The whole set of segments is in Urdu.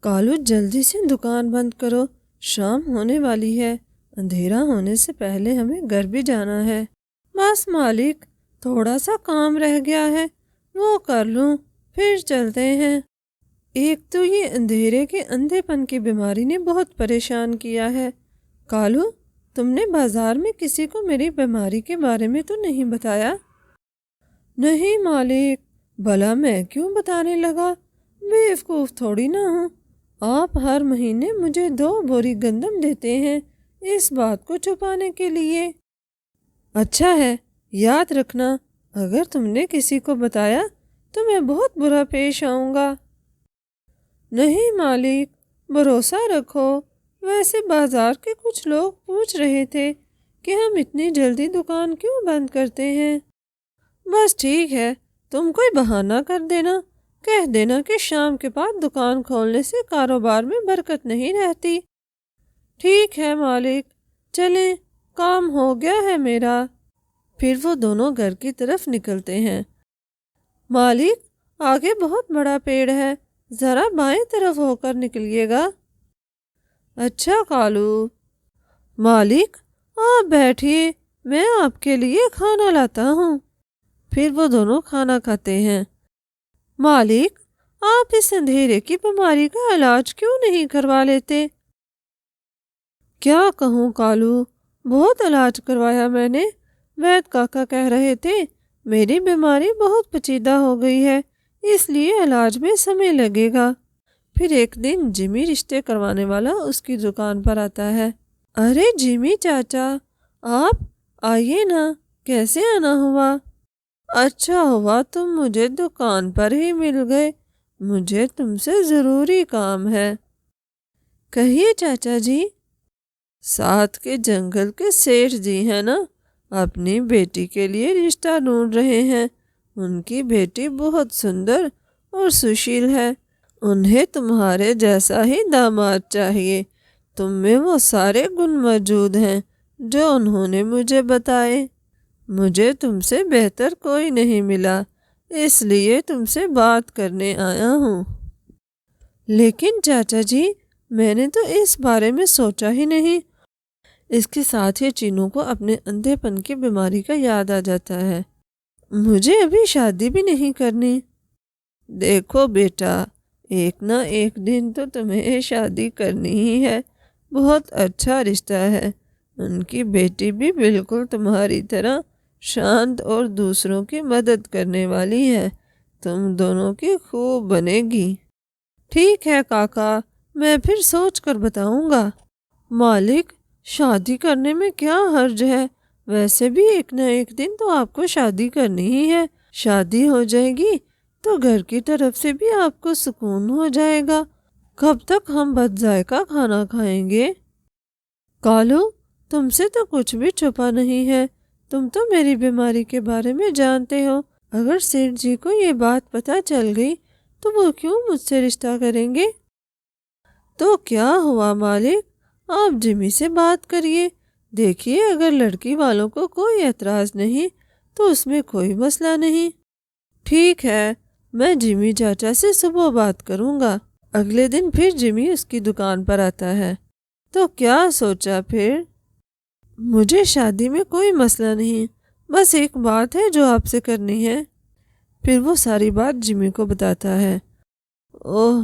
کالو جلدی سے دکان بند کرو، شام ہونے والی ہے، اندھیرا ہونے سے پہلے ہمیں گھر بھی جانا ہے۔ بس مالک، تھوڑا سا کام رہ گیا ہے، وہ کر لوں پھر چلتے ہیں۔ ایک تو یہ اندھیرے کے اندھے پن کی بیماری نے بہت پریشان کیا ہے۔ کالو، تم نے بازار میں کسی کو میری بیماری کے بارے میں تو نہیں بتایا؟ نہیں مالک، بھلا میں کیوں بتانے لگا، بیوقوف تھوڑی نہ ہوں۔ آپ ہر مہینے مجھے 2 بوری گندم دیتے ہیں اس بات کو چھپانے کے لیے۔ اچھا ہے، یاد رکھنا، اگر تم نے کسی کو بتایا تو میں بہت برا پیش آؤں گا۔ نہیں مالک، بھروسہ رکھو۔ ویسے بازار کے کچھ لوگ پوچھ رہے تھے کہ ہم اتنی جلدی دکان کیوں بند کرتے ہیں۔ بس ٹھیک ہے، تم کوئی بہانہ کر دینا، کہہ دینا کہ شام کے بعد دکان کھولنے سے کاروبار میں برکت نہیں رہتی۔ ٹھیک ہے مالک، چلیں، کام ہو گیا ہے میرا۔ پھر وہ دونوں گھر کی طرف نکلتے ہیں۔ مالک، آگے بہت بڑا پیڑ ہے، ذرا بائیں طرف ہو کر نکلیے گا۔ اچھا کالو۔ مالک، آپ بیٹھیے، میں آپ کے لیے کھانا لاتا ہوں۔ پھر وہ دونوں کھانا کھاتے ہیں۔ مالک، آپ اس اندھیرے کی بیماری کا علاج کیوں نہیں کروا لیتے؟ کیا کہوں کالو، بہت علاج کروایا میں نے، وید کاکا کہہ رہے تھے میری بیماری بہت پیچیدہ ہو گئی ہے، اس لیے علاج میں سمے لگے گا۔ پھر ایک دن جمی رشتے کروانے والا اس کی دکان پر آتا ہے۔ ارے جمی چاچا، آپ آئیے نا، کیسے آنا ہوا؟ اچھا ہوا تم مجھے دکان پر ہی مل گئے، مجھے تم سے ضروری کام ہے۔ کہیے چاچا جی۔ ساتھ کے جنگل کے سیٹھ جی ہیں نا، اپنی بیٹی کے لیے رشتہ ڈھونڈ رہے ہیں۔ ان کی بیٹی بہت سندر اور سشیل ہے، انہیں تمہارے جیسا ہی داماد چاہیے۔ تم میں وہ سارے گن موجود ہیں جو انہوں نے مجھے بتائے۔ مجھے تم سے بہتر کوئی نہیں ملا، اس لیے تم سے بات کرنے آیا ہوں۔ لیکن چاچا جی، میں نے تو اس بارے میں سوچا ہی نہیں۔ اس کے ساتھ ہی چینو کو اپنے اندھے پن کی بیماری کا یاد آ جاتا ہے۔ مجھے ابھی شادی بھی نہیں کرنی۔ دیکھو بیٹا، ایک نہ ایک دن تو تمہیں شادی کرنی ہی ہے، بہت اچھا رشتہ ہے، ان کی بیٹی بھی بالکل تمہاری طرح شانت اور دوسروں کی مدد کرنے والی ہے، تم دونوں کی خوب بنے گی۔ ٹھیک ہے کاکا، میں پھر سوچ کر بتاؤں گا۔ مالک، شادی کرنے میں کیا حرج ہے، ویسے بھی ایک نہ ایک دن تو آپ کو شادی کرنی ہی ہے، شادی ہو جائے گی تو گھر کی طرف سے بھی آپ کو سکون ہو جائے گا۔ کب تک ہم بد ذائقہ کھانا کھائیں گے؟ کالو، تم سے تو کچھ بھی چھپا نہیں ہے، تم تو میری بیماری کے بارے میں جانتے ہو، اگر سیٹھ جی کو یہ بات پتہ چل گئی تو وہ کیوں مجھ سے رشتہ کریں گے؟ تو کیا ہوا مالک، آپ جمی سے بات کریے، دیکھیے اگر لڑکی والوں کو کوئی اعتراض نہیں تو اس میں کوئی مسئلہ نہیں۔ ٹھیک ہے، میں جمی چاچا سے صبح بات کروں گا۔ اگلے دن پھر جمی اس کی دکان پر آتا ہے۔ تو کیا سوچا پھر؟ مجھے شادی میں کوئی مسئلہ نہیں، بس ایک بات ہے جو آپ سے کرنی ہے۔ پھر وہ ساری بات جمی کو بتاتا ہے۔ اوہ،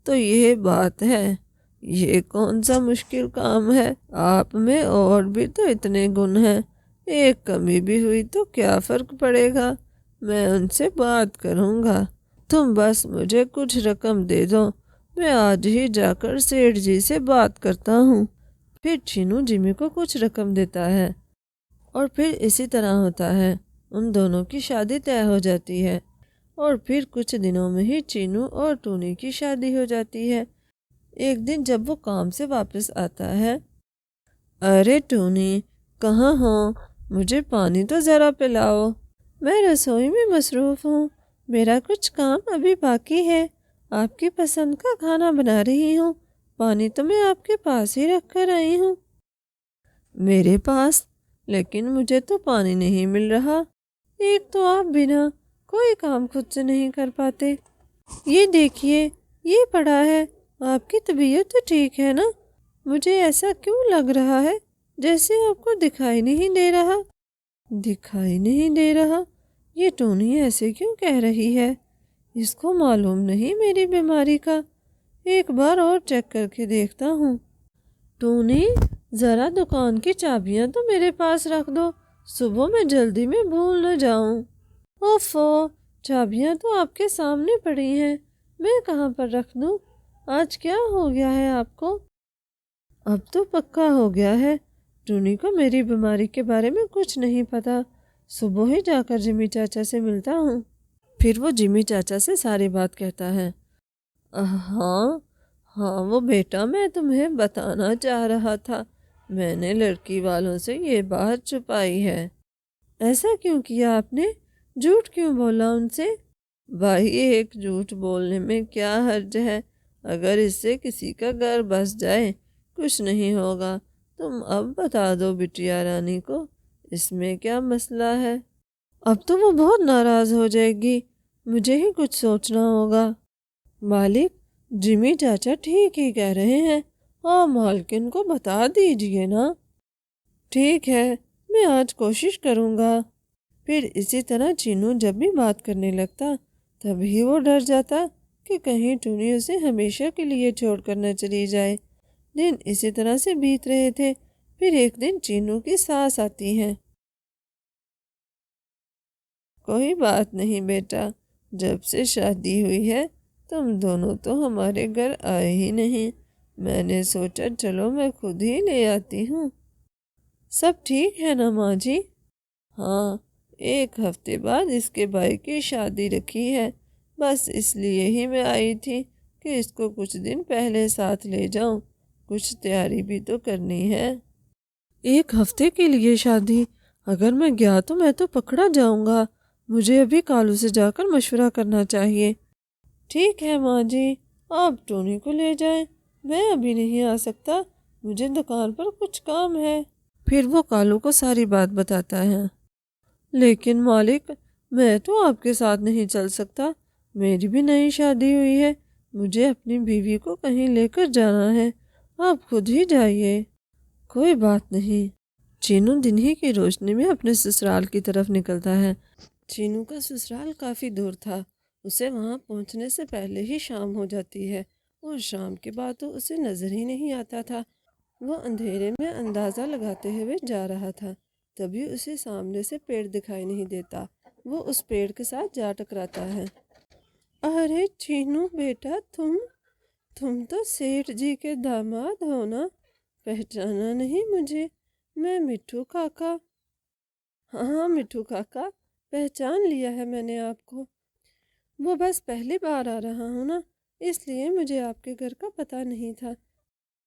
تو یہ بات ہے، یہ کون سا مشکل کام ہے، آپ میں اور بھی تو اتنے گن ہیں، ایک کمی بھی ہوئی تو کیا فرق پڑے گا، میں ان سے بات کروں گا، تم بس مجھے کچھ رقم دے دو، میں آج ہی جا کر سیٹھ جی سے بات کرتا ہوں۔ پھر چینو جمی کو کچھ رقم دیتا ہے اور پھر اسی طرح ہوتا ہے، ان دونوں کی شادی طے ہو جاتی ہے، اور پھر کچھ دنوں میں ہی چینو اور ٹونی کی شادی ہو جاتی ہے۔ ایک دن جب وہ کام سے واپس آتا ہے، ارے ٹونی، کہاں ہو؟ مجھے پانی تو ذرا پلاؤ، میں رسوئی میں مصروف ہوں، میرا کچھ کام ابھی باقی ہے، آپ کی پسند کا کھانا بنا رہی ہوں، پانی تو میں آپ کے پاس ہی رکھ کر آئی ہوں۔ میرے پاس؟ لیکن مجھے تو پانی نہیں مل رہا، ایک تو آپ بنا کوئی کام خود سے نہیں کر پاتے، یہ دیکھیے، یہ پڑا ہے، آپ کی طبیعت تو ٹھیک ہے نا؟ مجھے ایسا کیوں لگ رہا ہے جیسے آپ کو دکھائی نہیں دے رہا؟ دکھائی نہیں دے رہا؟ یہ ٹونی ایسے کیوں کہہ رہی ہے؟ اس کو معلوم نہیں میری بیماری کا؟ ایک بار اور چیک کر کے دیکھتا ہوں۔ ٹونی، ذرا دکان کی چابیاں تو میرے پاس رکھ دو، صبح میں جلدی میں بھول نہ جاؤں۔ اوفو، چابیاں تو آپ کے سامنے پڑی ہیں، میں کہاں پر رکھ دوں؟ آج کیا ہو گیا ہے آپ کو؟ اب تو پکا ہو گیا ہے، ٹونی کو میری بیماری کے بارے میں کچھ نہیں پتا۔ صبح ہی جا کر جمی چاچا سے ملتا ہوں، پھر وہ جمی چاچا سے ساری بات کہتا ہے۔ ہاں وہ بیٹا، میں تمہیں بتانا چاہ رہا تھا، میں نے لڑکی والوں سے یہ بات چھپائی ہے۔ ایسا کیوں کیا آپ نے؟ جھوٹ کیوں بولا ان سے؟ بھائی، ایک جھوٹ بولنے میں کیا حرج ہے؟ اگر اس سے کسی کا گھر بس جائے کچھ نہیں ہوگا۔ تم اب بتا دو بٹیا رانی کو، اس میں کیا مسئلہ ہے؟ اب تو وہ بہت ناراض ہو جائے گی، مجھے ہی کچھ سوچنا ہوگا۔ مالک، جمی چاچا ٹھیک ہی کہہ رہے ہیں، اور مالکن کو بتا دیجئے نا۔ ٹھیک ہے، میں آج کوشش کروں گا۔ پھر اسی طرح چینو جب بھی بات کرنے لگتا تبھی وہ ڈر جاتا کہ کہیں ٹونی اسے ہمیشہ کے لیے چھوڑ کر نہ چلی جائے۔ دن اسی طرح سے بیت رہے تھے، پھر ایک دن چینو کی ساس آتی ہے۔ کوئی بات نہیں بیٹا، جب سے شادی ہوئی ہے تم دونوں تو ہمارے گھر آئے ہی نہیں، میں نے سوچا چلو میں خود ہی لے آتی ہوں۔ سب ٹھیک ہے نا ماں جی؟ ہاں، ایک ہفتے بعد اس کے بھائی کی شادی رکھی ہے، بس اس لیے ہی میں آئی تھی کہ اس کو کچھ دن پہلے ساتھ لے جاؤں، کچھ تیاری بھی تو کرنی ہے۔ ایک ہفتے کے لیے شادی؟ اگر میں گیا تو میں تو پکڑا جاؤں گا، مجھے ابھی کالو سے جا کر مشورہ کرنا چاہیے۔ ٹھیک ہے ماں جی، آپ ٹونی کو لے جائیں، میں ابھی نہیں آ سکتا، مجھے دکان پر کچھ کام ہے۔ پھر وہ کالو کو ساری بات بتاتا ہے۔ لیکن مالک، میں تو آپ کے ساتھ نہیں چل سکتا، میری بھی نئی شادی ہوئی ہے، مجھے اپنی بیوی کو کہیں لے کر جانا ہے، آپ خود ہی جائیے۔ کوئی بات نہیں۔ چینو دن ہی کی روشنی میں اپنے سسرال کی طرف نکلتا ہے۔ چینو کا سسرال کافی دور تھا، اسے وہاں پہنچنے سے پہلے ہی شام ہو جاتی ہے، اور شام کے بعد تو اسے نظر ہی نہیں آتا تھا۔ وہ اندھیرے میں اندازہ لگاتے ہوئے جا رہا تھا، تبھی اسے سامنے سے پیڑ دکھائی نہیں دیتا، وہ اس پیڑ کے ساتھ جا ٹکراتا ہے۔ ارے چینو بیٹا، تم تو سیٹھ جی کے داماد ہو نا؟ پہچانا نہیں مجھے؟ میں مٹھو کاکا۔ ہاں مٹھو کاکا، پہچان لیا ہے میں نے آپ کو، وہ بس پہلی بار آ رہا ہوں نا، اس لیے مجھے آپ کے گھر کا پتہ نہیں تھا۔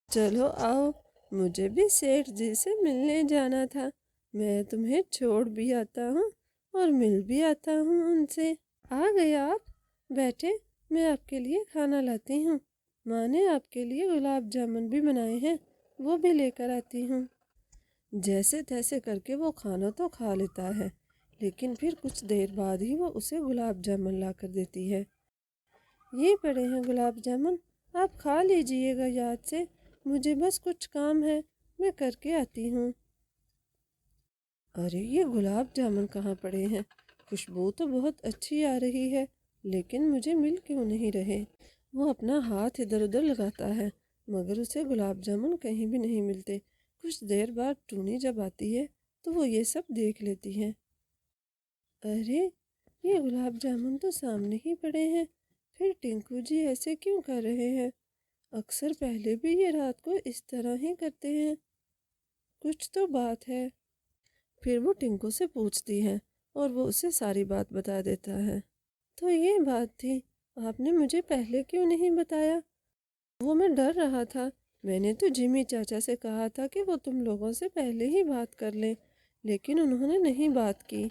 چلو آؤ، مجھے بھی سیٹھ جی سے ملنے جانا تھا، میں تمہیں چھوڑ بھی آتا ہوں اور مل بھی آتا ہوں ان سے۔ آ گئے آپ؟ بیٹھے، میں آپ کے لیے کھانا لاتی ہوں، ماں نے آپ کے لیے گلاب جامن بھی بنائے ہیں، وہ بھی لے کر آتی ہوں۔ جیسے تیسے کر کے وہ کھانا تو کھا لیتا ہے، لیکن پھر کچھ دیر بعد ہی وہ اسے گلاب جامن لا کر دیتی ہے۔ یہ پڑے ہیں گلاب جامن، آپ کھا لیجئے گا یاد سے، مجھے بس کچھ کام ہے، میں کر کے آتی ہوں۔ ارے یہ گلاب جامن کہاں پڑے ہیں؟ خوشبو تو بہت اچھی آ رہی ہے، لیکن مجھے مل کیوں نہیں رہے؟ وہ اپنا ہاتھ ادھر ادھر لگاتا ہے، مگر اسے گلاب جامن کہیں بھی نہیں ملتے۔ کچھ دیر بعد ٹونی جب آتی ہے تو وہ یہ سب دیکھ لیتی ہے۔ ارے یہ گلاب جامن تو سامنے ہی پڑے ہیں، پھر ٹنکو جی ایسے کیوں کر رہے ہیں؟ اکثر پہلے بھی یہ رات کو اس طرح ہی کرتے ہیں، کچھ تو بات ہے۔ پھر وہ ٹنکو سے پوچھتی ہے اور وہ اسے ساری بات بتا دیتا ہے۔ تو یہ بات تھی، آپ نے مجھے پہلے کیوں نہیں بتایا؟ وہ میں ڈر رہا تھا، میں نے تو جمی چاچا سے کہا تھا کہ وہ تم لوگوں سے پہلے ہی بات کر لیں، لیکن انہوں نے نہیں بات کی۔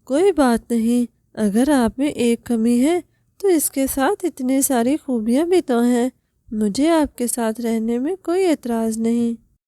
کوئی بات نہیں، اگر آپ میں ایک کمی ہے تو اس کے ساتھ اتنی ساری خوبیاں بھی تو ہیں، مجھے آپ کے ساتھ رہنے میں کوئی اعتراض نہیں۔